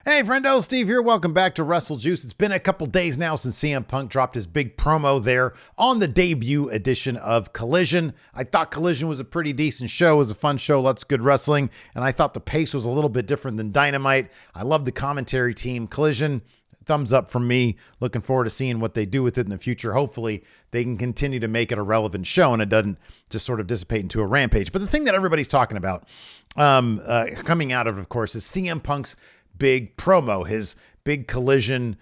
Hey friendo, Steve here. Welcome back to Wrestle Juice. It's been a couple days now since CM Punk dropped his big promo there on the debut edition of Collision. I thought Collision was a pretty decent show. It was a fun show, lots of good wrestling, and I thought the pace was a little bit different than Dynamite. I love the commentary team. Collision, thumbs up from me. Looking forward to seeing what they do with it in the future. Hopefully they can continue to make it a relevant show and it doesn't just sort of dissipate into a rampage. But the thing that everybody's talking about coming out of course, is CM Punk's big promo, his big Collision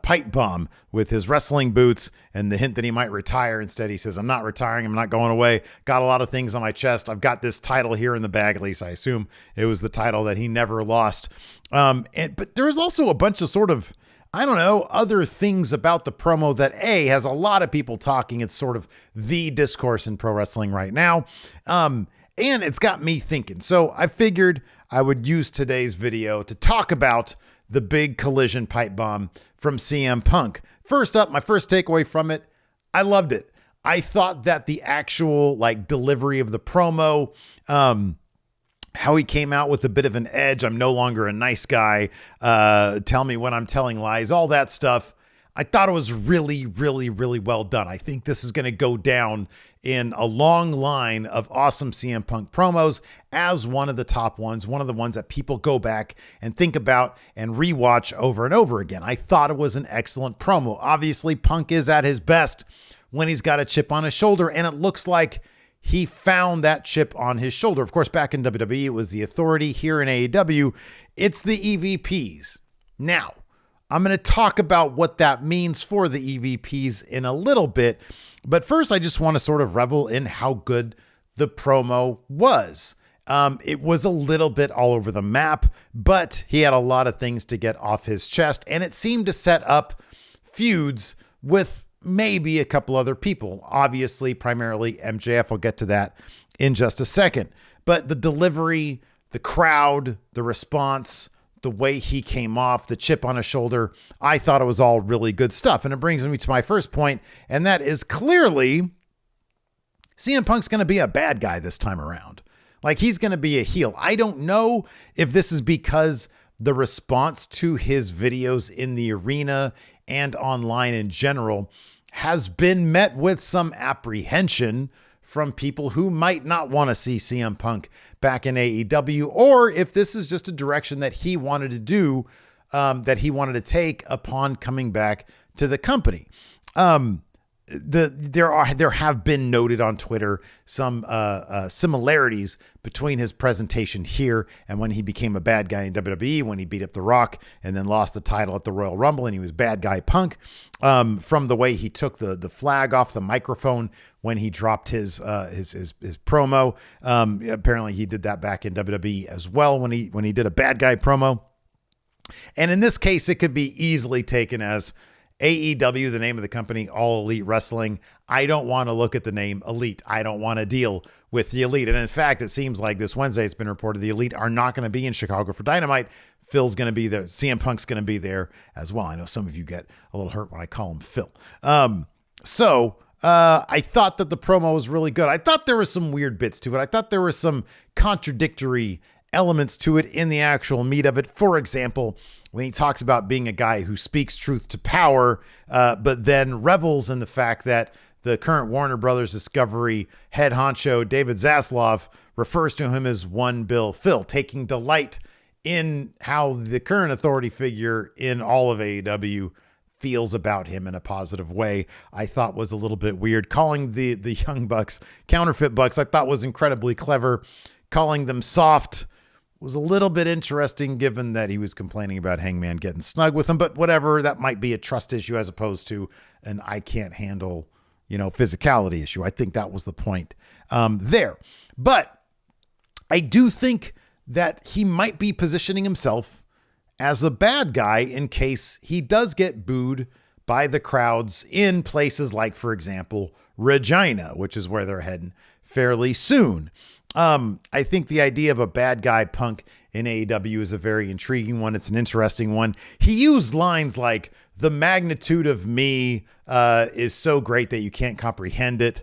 pipe bomb with his wrestling boots and the hint that he might retire. Instead, he says, I'm not retiring. I'm not going away. Got a lot of things on my chest. I've got this title here in the bag. At least I assume it was the title that he never lost. But there's also a bunch of sort of, I don't know, other things about the promo that has a lot of people talking. It's sort of the discourse in pro wrestling right now. And it's got me thinking. So I figured I would use today's video to talk about the big Collision pipe bomb from CM Punk. First up, my first takeaway from it, I loved it. I thought that the actual delivery of the promo, how he came out with a bit of an edge, I'm no longer a nice guy, tell me when I'm telling lies, all that stuff. I thought it was really, really, really well done. I think this is going to go down in a long line of awesome CM Punk promos as one of the top ones, one of the ones that people go back and think about and rewatch over and over again. I thought it was an excellent promo. Obviously, Punk is at his best when he's got a chip on his shoulder, and it looks like he found that chip on his shoulder. Of course, back in WWE, it was the Authority. Here in AEW, it's the EVPs. Now, I'm going to talk about what that means for the EVPs in a little bit. But first, I just want to sort of revel in how good the promo was. It was a little bit all over the map, but he had a lot of things to get off his chest. And it seemed to set up feuds with maybe a couple other people. Obviously, primarily MJF. I'll get to that in just a second. But the delivery, the crowd, the response, the way he came off, the chip on his shoulder, I thought it was all really good stuff. And it brings me to my first point, and that is clearly CM Punk's going to be a bad guy this time around. He's going to be a heel. I don't know if this is because the response to his videos in the arena and online in general has been met with some apprehension from people who might not want to see CM Punk back in AEW, or if this is just a direction that he wanted to do, that he wanted to take upon coming back to the company. There have been noted on Twitter some similarities between his presentation here and when he became a bad guy in WWE, when he beat up The Rock and then lost the title at the Royal Rumble and he was bad guy Punk, from the way he took the flag off the microphone when he dropped his promo. Apparently he did that back in WWE as well when he did a bad guy promo. And in this case, it could be easily taken as AEW, the name of the company, All Elite Wrestling. I don't want to look at the name Elite. I don't want to deal with the Elite. And in fact, it seems like this Wednesday, it's been reported the Elite are not going to be in Chicago for Dynamite. Phil's going to be there. CM Punk's going to be there as well. I know some of you get a little hurt when I call him Phil. I thought that the promo was really good. I thought there were some weird bits to it. I thought there were some contradictory elements to it in the actual meat of it. For example, when he talks about being a guy who speaks truth to power, but then revels in the fact that the current Warner Brothers Discovery head honcho, David Zaslav, refers to him as One Bill Phil, taking delight in how the current authority figure in all of AEW feels about him in a positive way, I thought was a little bit weird. Calling the Young Bucks counterfeit Bucks, I thought was incredibly clever. Calling them soft was a little bit interesting, given that he was complaining about Hangman getting snug with him, but whatever, that might be a trust issue as opposed to an I can't handle, physicality issue. I think that was the point there. But I do think that he might be positioning himself as a bad guy in case he does get booed by the crowds in places like, for example, Regina, which is where they're heading fairly soon. I think the idea of a bad guy Punk in AEW is a very intriguing one. It's an interesting one. He used lines like, the magnitude of me is so great that you can't comprehend it,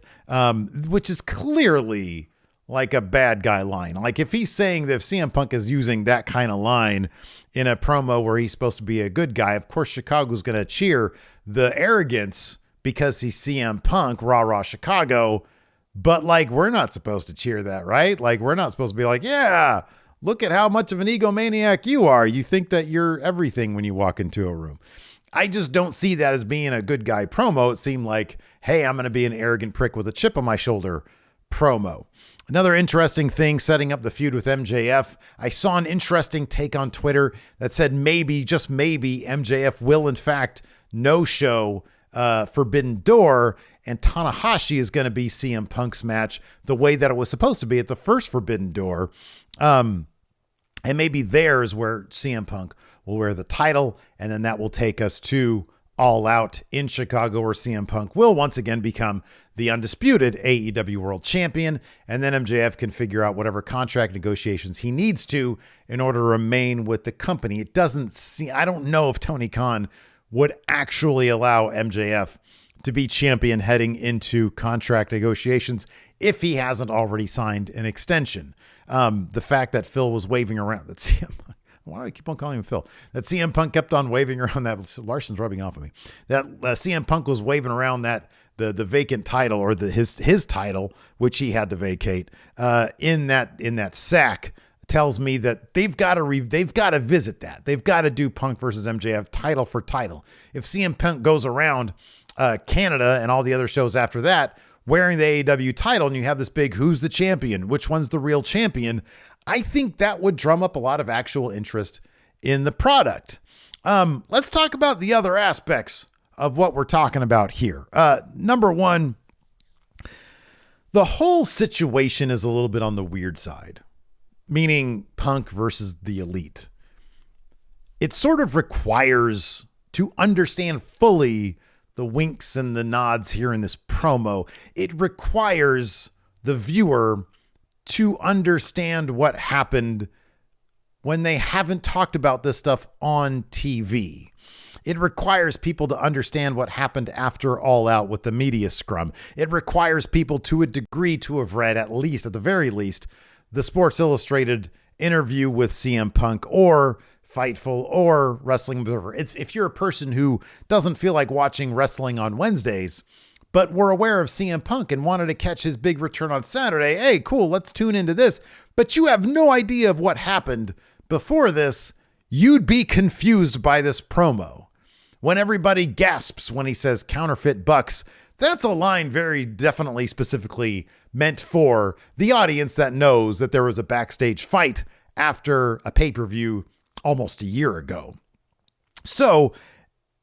which is clearly like a bad guy line. Like if he's saying that if CM Punk is using that kind of line in a promo where he's supposed to be a good guy, of course Chicago's going to cheer the arrogance because he's CM Punk, rah, rah, Chicago. But like, we're not supposed to cheer that, right? Like, we're not supposed to be like, yeah, look at how much of an egomaniac you are. You think that you're everything when you walk into a room. I just don't see that as being a good guy promo. It seemed like, hey, I'm going to be an arrogant prick with a chip on my shoulder promo. Another interesting thing setting up the feud with MJF. I saw an interesting take on Twitter that said maybe, just maybe, MJF will in fact no-show Forbidden Door, and Tanahashi is going to be CM Punk's match the way that it was supposed to be at the first Forbidden Door. And maybe there's where CM Punk will wear the title, and then that will take us to All Out in Chicago, where CM Punk will once again become the undisputed AEW World Champion, and then MJF can figure out whatever contract negotiations he needs to in order to remain with the company. It doesn't seem, I don't know if Tony Khan would actually allow MJF to be champion heading into contract negotiations if he hasn't already signed an extension. The fact that Phil was waving around, that CM Punk, why do I keep on calling him Phil? That CM Punk kept on waving around that. Larson's rubbing off of me. That CM Punk was waving around that the vacant title, or his title, which he had to vacate in that sack, tells me that they've got to visit that. They've got to do Punk versus MJF title for title. If CM Punk goes around Canada and all the other shows after that wearing the AEW title, and you have this big who's the champion, which one's the real champion, I think that would drum up a lot of actual interest in the product. Let's talk about the other aspects of what we're talking about here. Number one, the whole situation is a little bit on the weird side, meaning Punk versus the Elite. It sort of requires to understand fully the winks and the nods here in this promo. It requires the viewer to understand what happened when they haven't talked about this stuff on TV. It requires people to understand what happened after All Out with the media scrum. It requires people to a degree to have read, at the very least, the Sports Illustrated interview with CM Punk or Fightful or Wrestling Observer. If you're a person who doesn't feel like watching wrestling on Wednesdays, but were aware of CM Punk and wanted to catch his big return on Saturday, hey, cool, let's tune into this. But you have no idea of what happened before this, you'd be confused by this promo. When everybody gasps when he says counterfeit bucks, that's a line very definitely specifically meant for the audience that knows that there was a backstage fight after a pay-per-view almost a year ago. So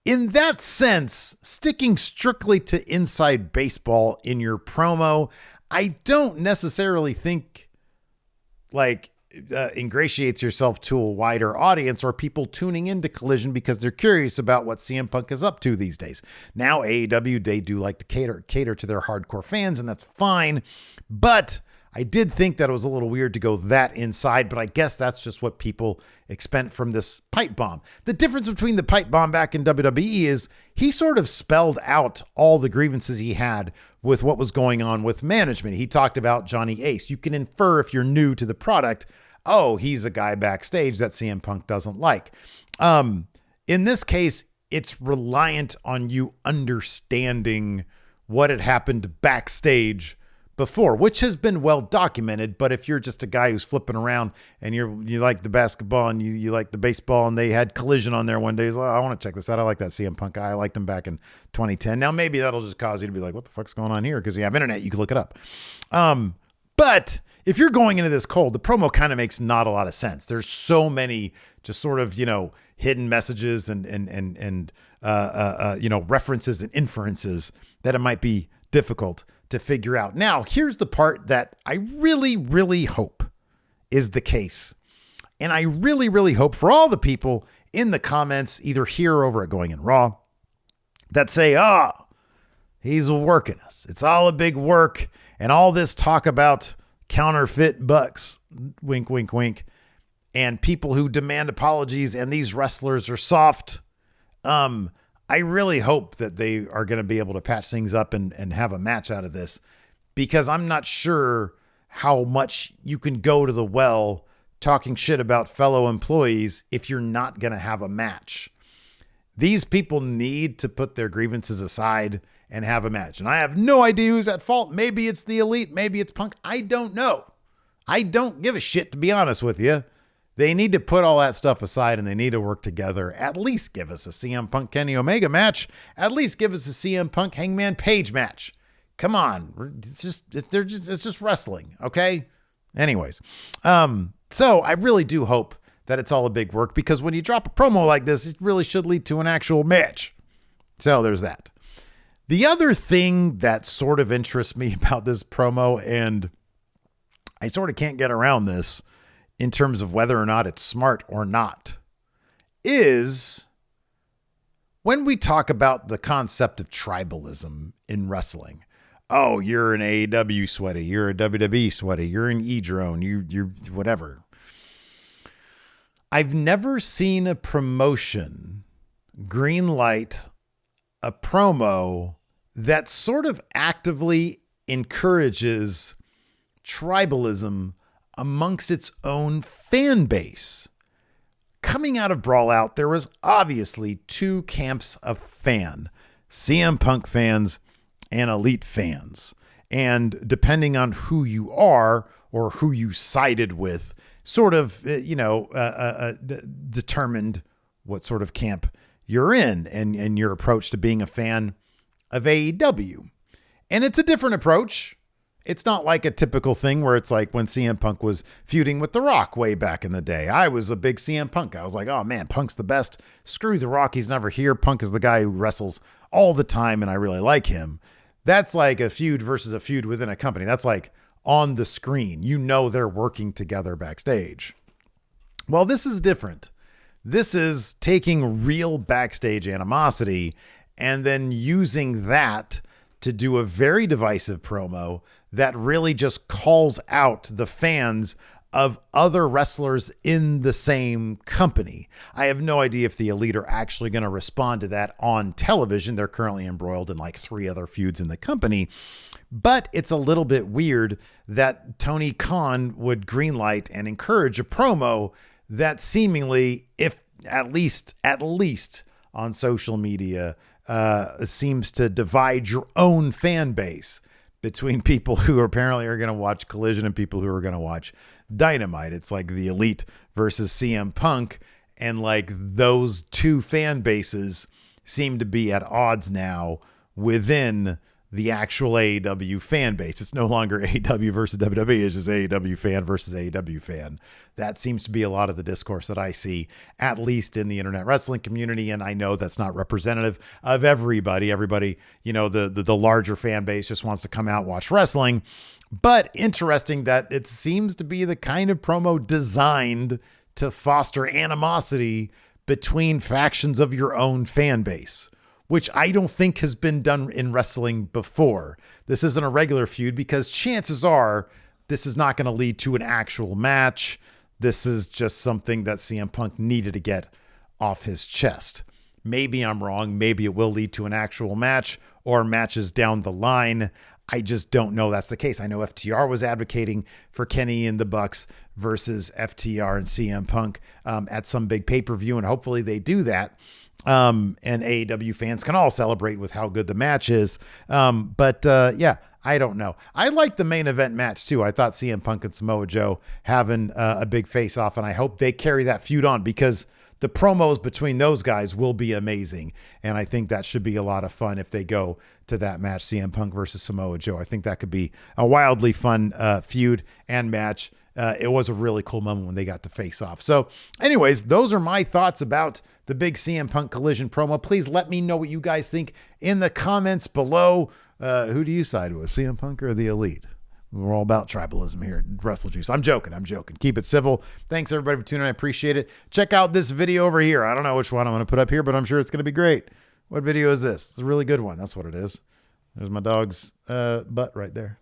in that sense, sticking strictly to inside baseball in your promo, I don't necessarily think ingratiates yourself to a wider audience or people tuning into Collision because they're curious about what CM Punk is up to these days. Now AEW, they do like to cater to their hardcore fans, and that's fine. But I did think that it was a little weird to go that inside, but I guess that's just what people expect from this pipe bomb. The difference between the pipe bomb back in WWE is he sort of spelled out all the grievances he had with what was going on with management. He talked about Johnny Ace. You can infer if you're new to the product, oh, he's a guy backstage that CM Punk doesn't like. In this case, it's reliant on you understanding what had happened backstage before, which has been well documented. But if you're just a guy who's flipping around and you like the basketball and you like the baseball, and they had Collision on there one day, like, I want to check this out. I like that CM Punk guy. I liked him back in 2010. Now maybe that'll just cause you to be like, what the fuck's going on here? Because you have internet, you can look it up. But if you're going into this cold, the promo kind of makes not a lot of sense. There's so many just sort of, hidden messages and references and inferences that it might be difficult to figure out. Now, here's the part that I really, really hope is the case. And I really, really hope for all the people in the comments, either here or over at Going In Raw, that say, he's working us. It's all a big work. And all this talk about counterfeit bucks, wink, wink, wink, and people who demand apologies and these wrestlers are soft. I really hope that they are going to be able to patch things up and have a match out of this, because I'm not sure how much you can go to the well talking shit about fellow employees if you're not going to have a match. These people need to put their grievances aside and have a match. And I have no idea who's at fault. Maybe it's the Elite. Maybe it's Punk. I don't know. I don't give a shit, to be honest with you. They need to put all that stuff aside and they need to work together. At least give us a CM Punk Kenny Omega match. At least give us a CM Punk Hangman Page match. Come on. It's just wrestling. Okay. Anyways. So I really do hope that it's all a big work, because when you drop a promo like this, it really should lead to an actual match. So there's that. The other thing that sort of interests me about this promo, and I sort of can't get around this in terms of whether or not it's smart or not, is when we talk about the concept of tribalism in wrestling. Oh, you're an AEW sweaty, you're a WWE sweaty, you're an E-drone, you're whatever. I've never seen a promotion green light a promo that sort of actively encourages tribalism amongst its own fan base. Coming out of Brawl Out, there was obviously two camps of fan: CM Punk fans and Elite fans. And depending on who you are or who you sided with, sort of, determined what sort of camp you're in and your approach to being a fan of AEW. And it's a different approach. It's not like a typical thing where it's like when CM Punk was feuding with The Rock way back in the day. I was a big CM Punk. I was like, oh man, Punk's the best. Screw The Rock. He's never here. Punk is the guy who wrestles all the time and I really like him. That's like a feud versus a feud within a company. That's like on the screen. You know they're working together backstage. Well, this is different. This is taking real backstage animosity and then using that to do a very divisive promo that really just calls out the fans of other wrestlers in the same company. I have no idea if the Elite are actually going to respond to that on television. They're currently embroiled in like 3 other feuds in the company, but it's a little bit weird that Tony Khan would greenlight and encourage a promo that seemingly, if at least on social media, seems to divide your own fan base between people who apparently are going to watch Collision and people who are going to watch Dynamite. It's like the Elite versus CM Punk, and like those two fan bases seem to be at odds now within the actual AEW fan base. It's no longer AEW versus WWE. It's just AEW fan versus AEW fan. That seems to be a lot of the discourse that I see, at least in the internet wrestling community. And I know that's not representative of everybody. Everybody, the larger fan base just wants to come out and watch wrestling. But interesting that it seems to be the kind of promo designed to foster animosity between factions of your own fan base, which I don't think has been done in wrestling before. This isn't a regular feud because chances are this is not going to lead to an actual match. This is just something that CM Punk needed to get off his chest. Maybe I'm wrong. Maybe it will lead to an actual match or matches down the line. I just don't know that's the case. I know FTR was advocating for Kenny and the Bucks versus FTR and CM Punk at some big pay-per-view, and hopefully they do that. And AEW fans can all celebrate with how good the match is. Yeah, I don't know. I like the main event match too. I thought CM Punk and Samoa Joe having a big face off, and I hope they carry that feud on because the promos between those guys will be amazing. And I think that should be a lot of fun if they go to that match, CM Punk versus Samoa Joe. I think that could be a wildly fun feud and match. It was a really cool moment when they got to face off. So anyways, those are my thoughts about the big CM Punk Collision promo. Please let me know what you guys think in the comments below. Who do you side with, CM Punk or the Elite? We're all about tribalism here at Wrestle Juice. I'm joking. Keep it civil. Thanks everybody for tuning in. I appreciate it. Check out this video over here. I don't know which one I'm going to put up here, but I'm sure it's going to be great. What video is this? It's a really good one. That's what it is. There's my dog's butt right there.